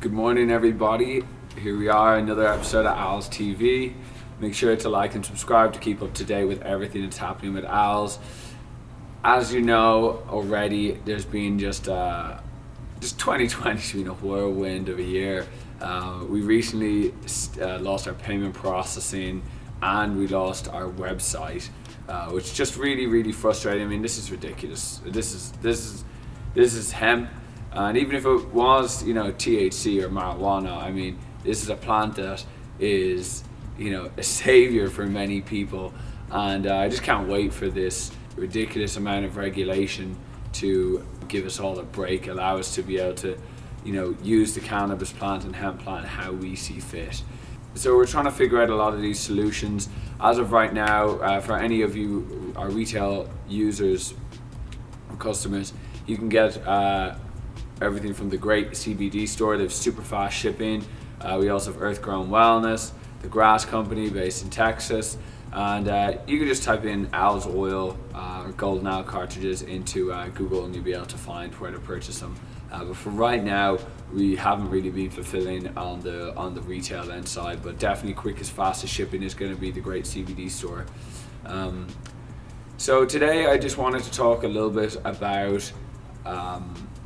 Good morning, everybody. Here we are, another episode of Owls TV. Make sure to like and subscribe to keep up to date with everything that's happening with Owls. As you know already, there's been just 2020's been a whirlwind of a year. We recently lost our payment processing and we lost our website, which is just really frustrating. I mean, this is ridiculous. This is hemp. And even if it was, THC or marijuana, I mean, this is a plant that is, a savior for many people. And I just can't wait for this ridiculous amount of regulation to give us all a break, allow us to be able to, use the cannabis plant and hemp plant how we see fit. So we're trying to figure out a lot of these solutions. As of right now, for any of you, our retail users or customers, you can get everything from the great CBD store. They have super fast shipping. We also have Earth Grown Wellness, the Grass Company based in Texas, and you can just type in Owl's Oil or Golden Owl cartridges into Google and you'll be able to find where to purchase them. But for right now, we haven't really been fulfilling on the retail end side, but definitely quickest, fastest shipping is going to be the great CBD store. So today I just wanted to talk a little bit about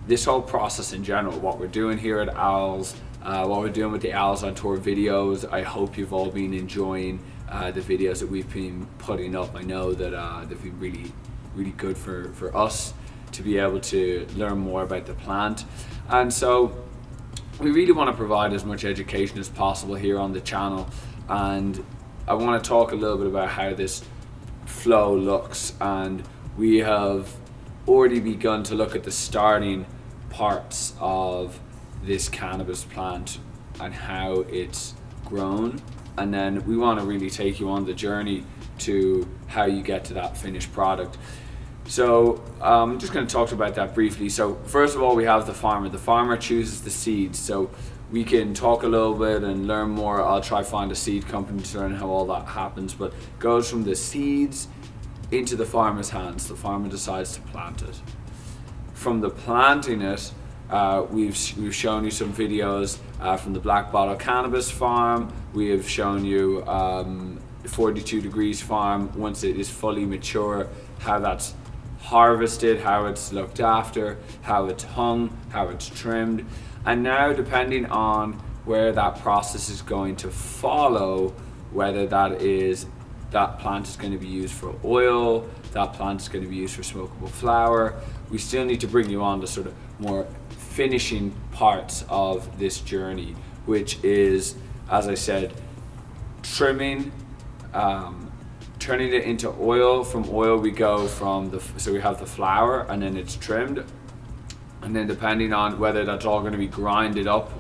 this whole process in general, what we're doing here at Owls, what we're doing with the Owls on Tour videos. I hope you've all been enjoying the videos that we've been putting up. I know that they've been really good for us to be able to learn more about the plant. And so we really want to provide as much education as possible here on the channel. And I want to talk a little bit about how this flow looks. And we have already begun to look at the starting parts of this cannabis plant and how it's grown, and then we want to really take you on the journey to how you get to that finished product. So I'm just going to talk about that briefly. So first of all, we have the farmer chooses the seeds, so we can talk a little bit and learn more. I'll try find a seed company to learn how all that happens, but it goes from the seeds into the farmer's hands. The farmer decides to plant it. From the planting it, we've shown you some videos from the Black Bottle Cannabis Farm. We have shown you 42 Degrees Farm, once it is fully mature, how that's harvested, how it's looked after, how it's hung, how it's trimmed. And now, depending on where that process is going to follow, whether that plant is going to be used for oil, that plant is going to be used for smokable flower, we still need to bring you on to sort of more finishing parts of this journey, which is, as I said, trimming, turning it into oil. From oil we go so we have the flower and then it's trimmed, and then depending on whether that's all going to be grinded up,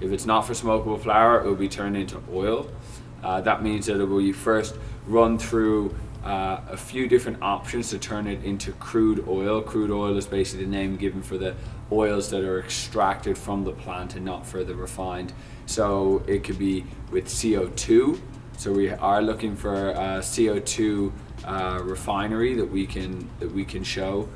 if it's not for smokable flower, it will be turned into oil. That means that it will be first run through a few different options to turn it into crude oil. Crude oil is basically the name given for the oils that are extracted from the plant and not further refined. So it could be with CO2. So we are looking for a CO2 refinery that we can show.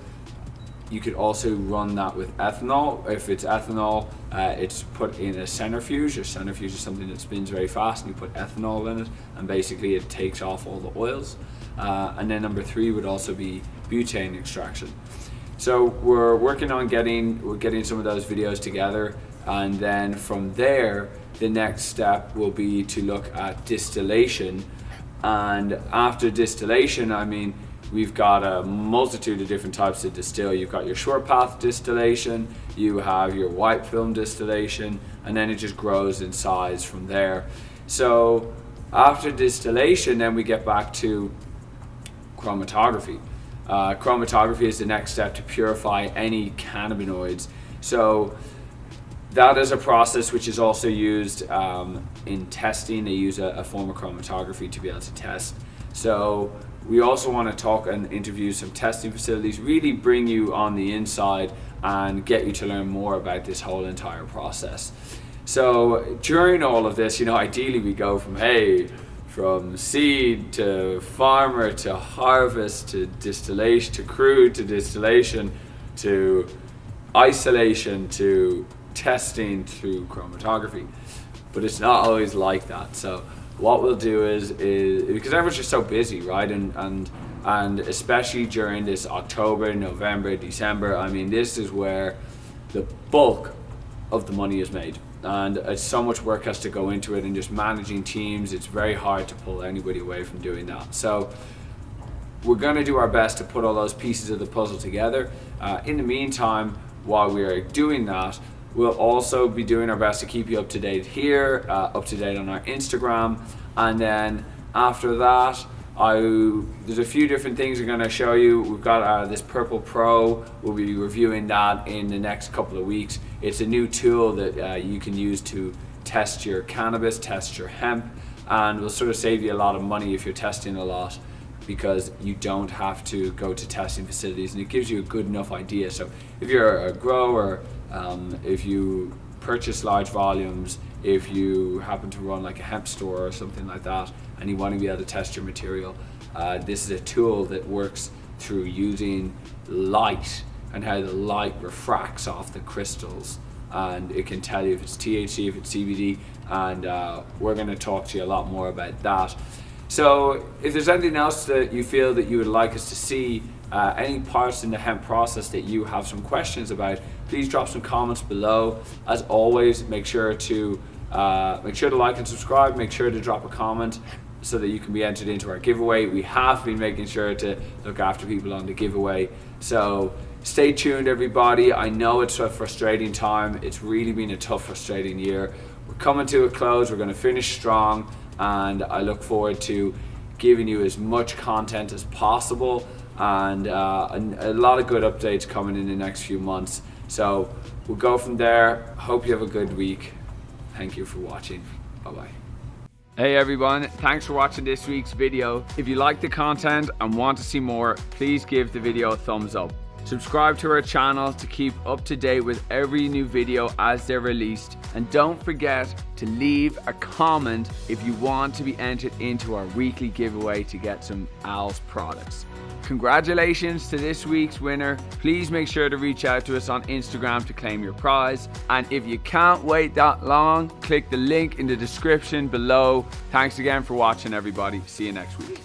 You could also run that with ethanol. If it's ethanol, it's put in a centrifuge. A centrifuge is something that spins very fast, and you put ethanol in it, and basically it takes off all the oils. And then number 3 would also be butane extraction. So we're working on getting some of those videos together, and then from there, the next step will be to look at distillation. And after distillation, I mean, we've got a multitude of different types of distill. You've got your short path distillation, you have your white film distillation, and then it just grows in size from there. So after distillation, then we get back to chromatography. Chromatography is the next step to purify any cannabinoids. So that is a process which is also used in testing. They use a form of chromatography to be able to test. So we also want to talk and interview some testing facilities, really bring you on the inside and get you to learn more about this whole entire process. So during all of this, ideally we go from seed to farmer to harvest to distillation to crude to distillation to isolation to testing through chromatography. But it's not always like that. So what we'll do is because everyone's just so busy, right? And especially during this October, November, December, I mean, this is where the bulk of the money is made. And so much work has to go into it, and just managing teams, it's very hard to pull anybody away from doing that. So we're going to do our best to put all those pieces of the puzzle together. In the meantime, while we are doing that, we'll also be doing our best to keep you up to date here, up to date on our Instagram. And then after that, there's a few different things we're going to show you. We've got this Purple Pro. We'll be reviewing that in the next couple of weeks. It's a new tool that you can use to test your cannabis, test your hemp, and will sort of save you a lot of money if you're testing a lot, because you don't have to go to testing facilities, and it gives you a good enough idea. So if you're a grower, if you purchase large volumes, if you happen to run like a hemp store or something like that, and you want to be able to test your material, this is a tool that works through using light and how the light refracts off the crystals, and it can tell you if it's THC, if it's CBD, and we're going to talk to you a lot more about that. So if there's anything else that you feel that you would like us to see, any parts in the hemp process that you have some questions about, please drop some comments below. As always, make sure to like and subscribe. Make sure to drop a comment so that you can be entered into our giveaway. We have been making sure to look after people on the giveaway. So stay tuned, everybody. I know it's a frustrating time. It's really been a tough, frustrating year. We're coming to a close. We're going to finish strong, and I look forward to giving you as much content as possible, and a lot of good updates coming in the next few months. So we'll go from there. Hope you have a good week. Thank you for watching. Bye-bye. Hey everyone, thanks for watching this week's video. If you like the content and want to see more, please give the video a thumbs up. Subscribe to our channel to keep up to date with every new video as they're released. And don't forget to leave a comment if you want to be entered into our weekly giveaway to get some Al's products. Congratulations to this week's winner. Please make sure to reach out to us on Instagram to claim your prize. And if you can't wait that long, click the link in the description below. Thanks again for watching, everybody. See you next week.